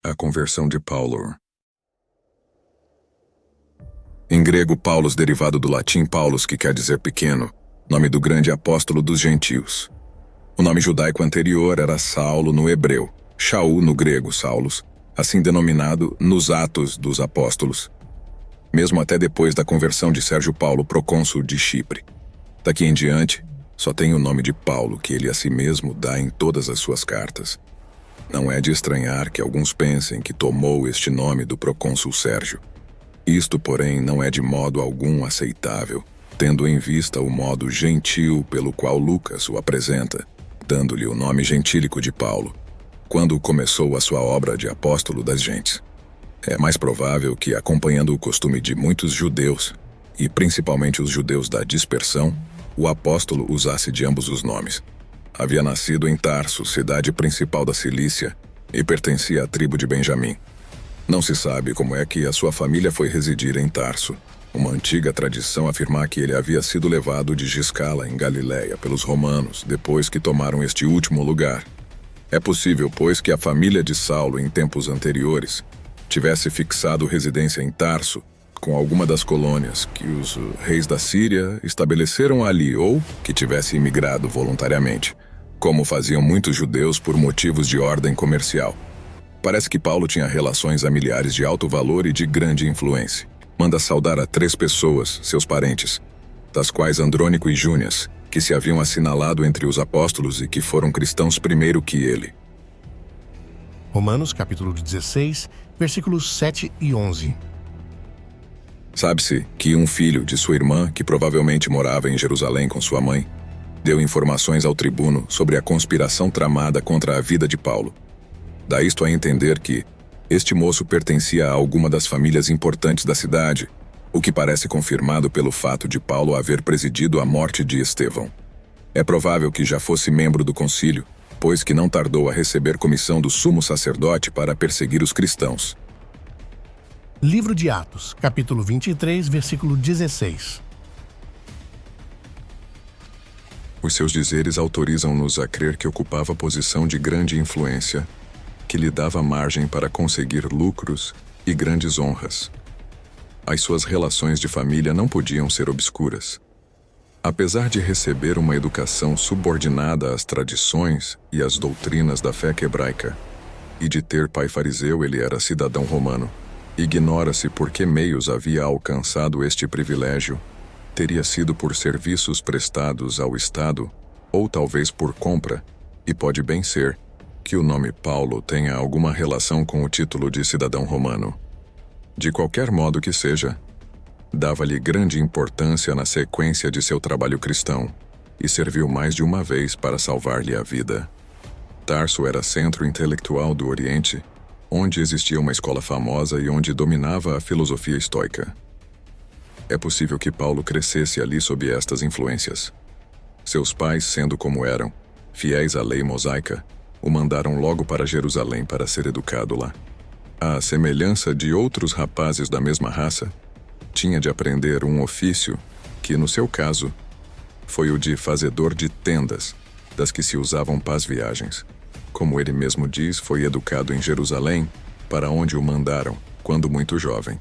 A conversão de Paulo. Em grego, Paulos, derivado do latim Paulus, que quer dizer pequeno, nome do grande apóstolo dos gentios. O nome judaico anterior era Saulo no hebreu, Shaul no grego, Saulus, assim denominado nos Atos dos Apóstolos. Mesmo até depois da conversão de Sérgio Paulo, procônsul de Chipre. Daqui em diante, só tem o nome de Paulo, que ele a si mesmo dá em todas as suas cartas. Não é de estranhar que alguns pensem que tomou este nome do procônsul Sérgio. Isto, porém, não é de modo algum aceitável, tendo em vista o modo gentil pelo qual Lucas o apresenta, dando-lhe o nome gentílico de Paulo, quando começou a sua obra de apóstolo das gentes. É mais provável que, acompanhando o costume de muitos judeus, e principalmente os judeus da dispersão, o apóstolo usasse de ambos os nomes. Havia nascido em Tarso, cidade principal da Cilícia, e pertencia à tribo de Benjamim. Não se sabe como é que a sua família foi residir em Tarso. Uma antiga tradição afirma que ele havia sido levado de Giscala, em Galiléia, pelos romanos, depois que tomaram este último lugar. É possível, pois, que a família de Saulo, em tempos anteriores, tivesse fixado residência em Tarso, com alguma das colônias que os reis da Síria estabeleceram ali, ou que tivesse imigrado voluntariamente, como faziam muitos judeus por motivos de ordem comercial. Parece que Paulo tinha relações familiares de alto valor e de grande influência. Manda saudar a 3 pessoas, seus parentes, das quais Andrônico e Júnias, que se haviam assinalado entre os apóstolos e que foram cristãos primeiro que ele. Romanos capítulo 16, versículos 7 e 11. Sabe-se que um filho de sua irmã, que provavelmente morava em Jerusalém com sua mãe, deu informações ao tribuno sobre a conspiração tramada contra a vida de Paulo. Dá isto a entender que este moço pertencia a alguma das famílias importantes da cidade, o que parece confirmado pelo fato de Paulo haver presidido a morte de Estevão. É provável que já fosse membro do concílio, pois que não tardou a receber comissão do sumo sacerdote para perseguir os cristãos. Livro de Atos, capítulo 23, versículo 16. Os seus dizeres autorizam-nos a crer que ocupava posição de grande influência, que lhe dava margem para conseguir lucros e grandes honras. As suas relações de família não podiam ser obscuras. Apesar de receber uma educação subordinada às tradições e às doutrinas da fé hebraica, e de ter pai fariseu, ele era cidadão romano. Ignora-se por que meios havia alcançado este privilégio. Teria sido por serviços prestados ao Estado, ou talvez por compra, e pode bem ser que o nome Paulo tenha alguma relação com o título de cidadão romano. De qualquer modo que seja, dava-lhe grande importância na sequência de seu trabalho cristão, e serviu mais de uma vez para salvar-lhe a vida. Tarso era centro intelectual do Oriente, onde existia uma escola famosa e onde dominava a filosofia estoica. É possível que Paulo crescesse ali sob estas influências. Seus pais, sendo como eram, fiéis à lei mosaica, o mandaram logo para Jerusalém para ser educado lá. À semelhança de outros rapazes da mesma raça, tinha de aprender um ofício que, no seu caso, foi o de fazedor de tendas, das que se usavam para as viagens. Como ele mesmo diz, foi educado em Jerusalém, para onde o mandaram, quando muito jovem.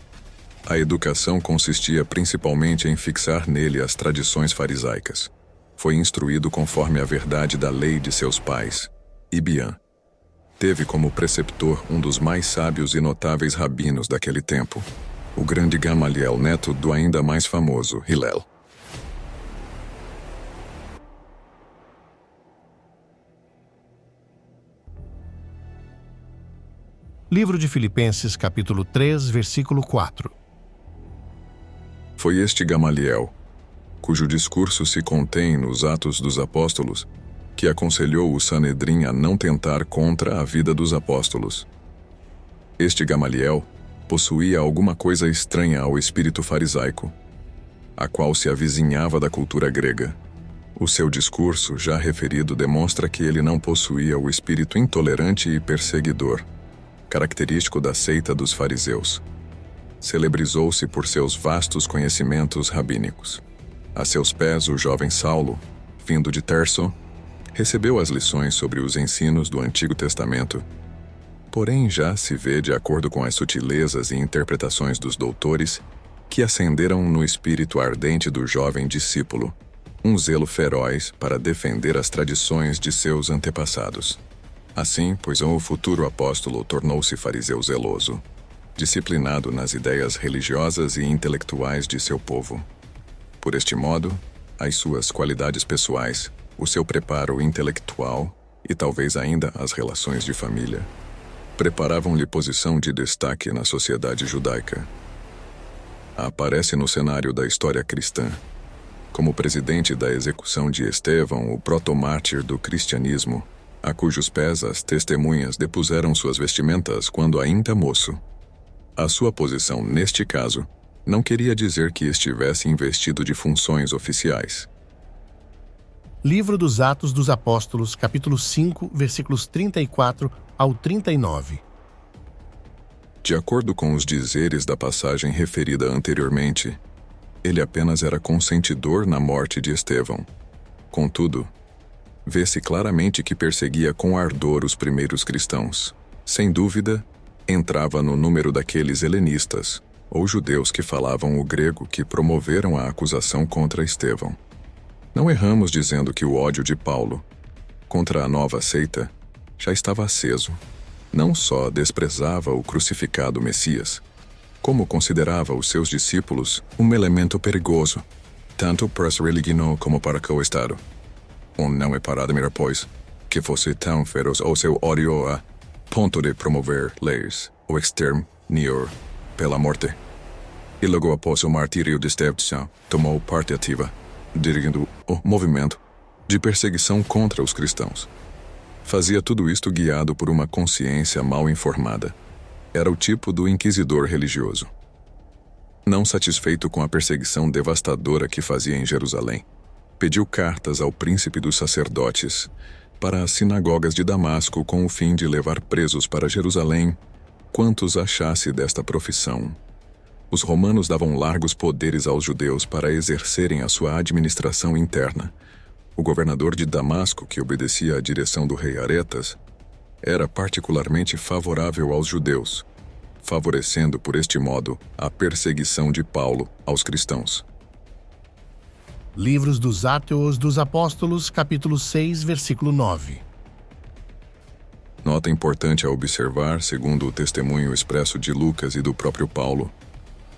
A educação consistia principalmente em fixar nele as tradições farisaicas. Foi instruído conforme a verdade da lei de seus pais, Ibiam. Teve como preceptor um dos mais sábios e notáveis rabinos daquele tempo, o grande Gamaliel, neto do ainda mais famoso Hillel. Livro de Filipenses, capítulo 3, versículo 4. Foi este Gamaliel, cujo discurso se contém nos Atos dos Apóstolos, que aconselhou o Sanedrim a não tentar contra a vida dos apóstolos. Este Gamaliel possuía alguma coisa estranha ao espírito farisaico, a qual se avizinhava da cultura grega. O seu discurso, já referido, demonstra que ele não possuía o espírito intolerante e perseguidor, característico da seita dos fariseus. Celebrizou-se por seus vastos conhecimentos rabínicos. A seus pés, o jovem Saulo, vindo de Tarso, recebeu as lições sobre os ensinos do Antigo Testamento Porém, já se vê, de acordo com as sutilezas e interpretações dos doutores, que acenderam no espírito ardente do jovem discípulo um zelo feroz para defender as tradições de seus antepassados. Assim, pois o futuro apóstolo tornou-se fariseu zeloso, disciplinado nas ideias religiosas e intelectuais de seu povo. Por este modo, as suas qualidades pessoais, o seu preparo intelectual e talvez ainda as relações de família preparavam-lhe posição de destaque na sociedade judaica. Aparece no cenário da história cristã como presidente da execução de Estevão, o protomártir do cristianismo, a cujos pés as testemunhas depuseram suas vestimentas quando ainda moço. A sua posição, neste caso, não queria dizer que estivesse investido de funções oficiais. Livro dos Atos dos Apóstolos, capítulo 5, versículos 34 ao 39. De acordo com os dizeres da passagem referida anteriormente, ele apenas era consentidor na morte de Estevão. Contudo, vê-se claramente que perseguia com ardor os primeiros cristãos. Sem dúvida, entrava no número daqueles helenistas, ou judeus que falavam o grego, que promoveram a acusação contra Estevão. Não erramos dizendo que o ódio de Paulo contra a nova seita já estava aceso. Não só desprezava o crucificado Messias, como considerava os seus discípulos um elemento perigoso, tanto para a religião como para o Estado. Não é para admirar, pois, que fosse tão feroz o seu ódio a ponto de promover leis ou extermínio pela morte. E logo após o martírio de Estevão, tomou parte ativa, dirigindo o movimento de perseguição contra os cristãos. Fazia tudo isto guiado por uma consciência mal informada. Era o tipo do inquisidor religioso. Não satisfeito com a perseguição devastadora que fazia em Jerusalém, pediu cartas ao príncipe dos sacerdotes para as sinagogas de Damasco com o fim de levar presos para Jerusalém quantos achasse desta profissão. Os romanos davam largos poderes aos judeus para exercerem a sua administração interna. O governador de Damasco, que obedecia à direção do rei Aretas, era particularmente favorável aos judeus, favorecendo por este modo a perseguição de Paulo aos cristãos. Livros dos Atos dos Apóstolos, capítulo 6, versículo 9. Nota importante a observar, segundo o testemunho expresso de Lucas e do próprio Paulo,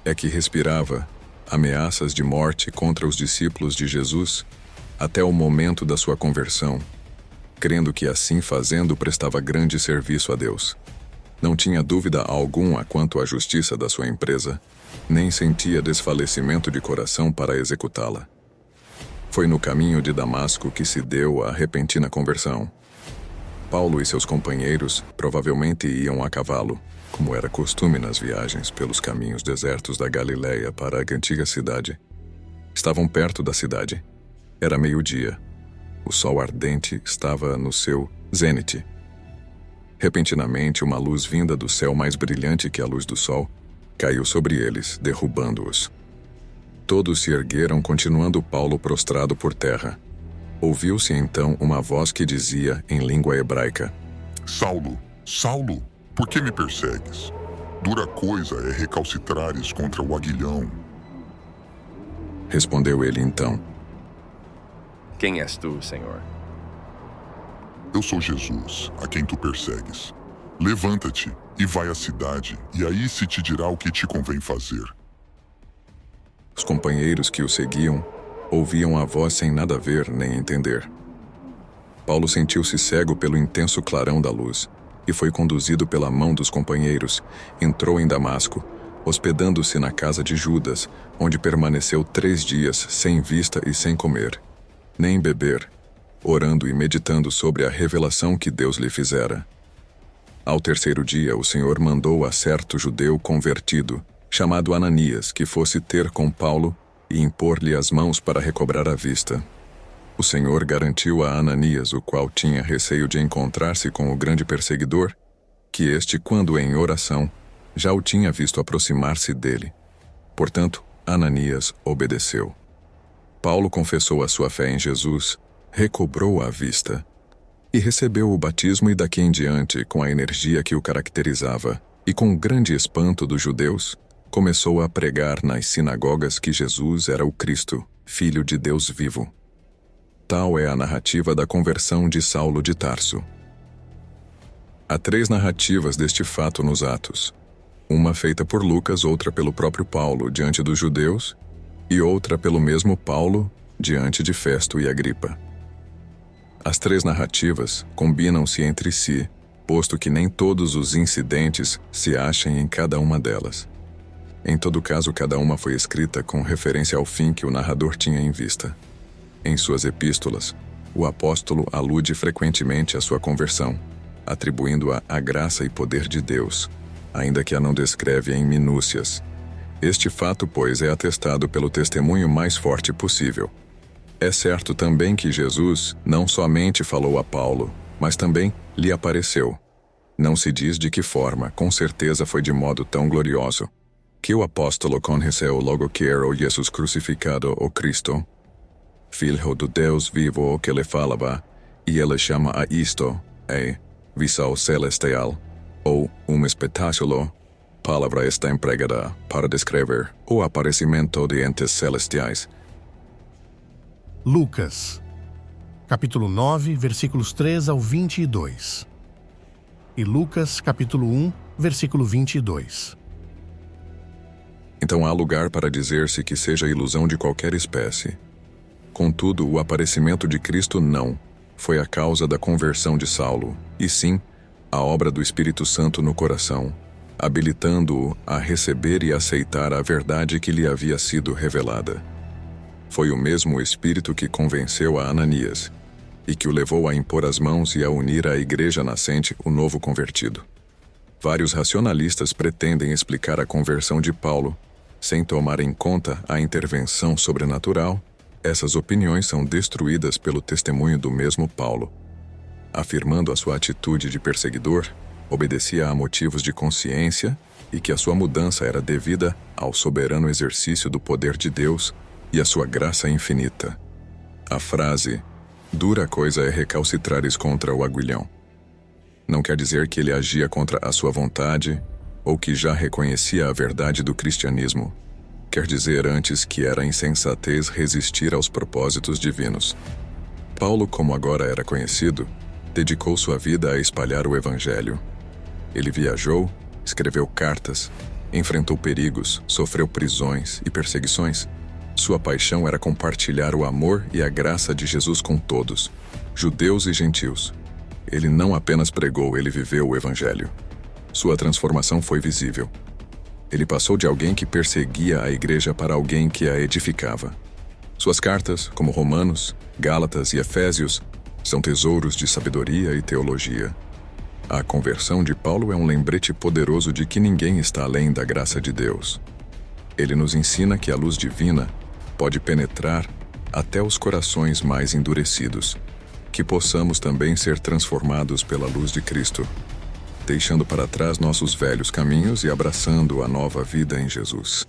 é que respirava ameaças de morte contra os discípulos de Jesus até o momento da sua conversão, crendo que assim fazendo prestava grande serviço a Deus. Não tinha dúvida alguma quanto à justiça da sua empresa, nem sentia desfalecimento de coração para executá-la. Foi no caminho de Damasco que se deu a repentina conversão. Paulo e seus companheiros provavelmente iam a cavalo, como era costume nas viagens pelos caminhos desertos da Galileia para a antiga cidade. Estavam perto da cidade. Era meio-dia. O sol ardente estava no seu zênite. Repentinamente, uma luz vinda do céu mais brilhante que a luz do sol caiu sobre eles, derrubando-os. Todos se ergueram, continuando Paulo prostrado por terra. Ouviu-se então uma voz que dizia, em língua hebraica: Saulo, Saulo, por que me persegues? Dura coisa é recalcitrares contra o aguilhão. Respondeu ele então: Quem és tu, Senhor? Eu sou Jesus, a quem tu persegues. Levanta-te e vai à cidade, e aí se te dirá o que te convém fazer. Os companheiros que o seguiam ouviam a voz sem nada ver nem entender. Paulo sentiu-se cego pelo intenso clarão da luz e foi conduzido pela mão dos companheiros. Entrou em Damasco, hospedando-se na casa de Judas, onde permaneceu 3 dias sem vista e sem comer, nem beber, orando e meditando sobre a revelação que Deus lhe fizera. Ao 3º dia, o Senhor mandou a certo judeu convertido, chamado Ananias, que fosse ter com Paulo e impor-lhe as mãos para recobrar a vista. O Senhor garantiu a Ananias, o qual tinha receio de encontrar-se com o grande perseguidor, que este, quando em oração, já o tinha visto aproximar-se dele. Portanto, Ananias obedeceu. Paulo confessou a sua fé em Jesus, recobrou a vista e recebeu o batismo e daqui em diante, com a energia que o caracterizava, e com grande espanto dos judeus, começou a pregar nas sinagogas que Jesus era o Cristo, Filho de Deus vivo. Tal é a narrativa da conversão de Saulo de Tarso. Há 3 narrativas deste fato nos Atos. Uma feita por Lucas, outra pelo próprio Paulo diante dos judeus, e outra pelo mesmo Paulo diante de Festo e Agripa. As 3 narrativas combinam-se entre si, posto que nem todos os incidentes se achem em cada uma delas. Em todo caso, cada uma foi escrita com referência ao fim que o narrador tinha em vista. Em suas epístolas, o apóstolo alude frequentemente à sua conversão, atribuindo-a à graça e poder de Deus, ainda que a não descreve em minúcias. Este fato, pois, é atestado pelo testemunho mais forte possível. É certo também que Jesus não somente falou a Paulo, mas também lhe apareceu. Não se diz de que forma, com certeza foi de modo tão glorioso, que o apóstolo conheceu logo que era o Jesus crucificado, o Cristo, Filho do Deus vivo, o que lhe falava, e ele chama a isto, visão celestial, ou espetáculo. Palavra está empregada para descrever o aparecimento de entes celestiais. Lucas, capítulo 9, versículos 3 ao 22. E Lucas, capítulo 1, versículo 22. Então há lugar para dizer-se que seja ilusão de qualquer espécie. Contudo, o aparecimento de Cristo não foi a causa da conversão de Saulo, e sim a obra do Espírito Santo no coração, habilitando-o a receber e aceitar a verdade que lhe havia sido revelada. Foi o mesmo Espírito que convenceu a Ananias, e que o levou a impor as mãos e a unir à igreja nascente o novo convertido. Vários racionalistas pretendem explicar a conversão de Paulo, sem tomar em conta a intervenção sobrenatural. Essas opiniões são destruídas pelo testemunho do mesmo Paulo. Afirmando a sua atitude de perseguidor, obedecia a motivos de consciência e que a sua mudança era devida ao soberano exercício do poder de Deus e a sua graça infinita. A frase, dura coisa é recalcitrares contra o aguilhão, não quer dizer que ele agia contra a sua vontade ou que já reconhecia a verdade do cristianismo. Quer dizer antes que era insensatez resistir aos propósitos divinos. Paulo, como agora era conhecido, dedicou sua vida a espalhar o evangelho. Ele viajou, escreveu cartas, enfrentou perigos, sofreu prisões e perseguições. Sua paixão era compartilhar o amor e a graça de Jesus com todos, judeus e gentios. Ele não apenas pregou, ele viveu o evangelho. Sua transformação foi visível. Ele passou de alguém que perseguia a igreja para alguém que a edificava. Suas cartas, como Romanos, Gálatas e Efésios, são tesouros de sabedoria e teologia. A conversão de Paulo é um lembrete poderoso de que ninguém está além da graça de Deus. Ele nos ensina que a luz divina pode penetrar até os corações mais endurecidos, que possamos também ser transformados pela luz de Cristo, deixando para trás nossos velhos caminhos e abraçando a nova vida em Jesus.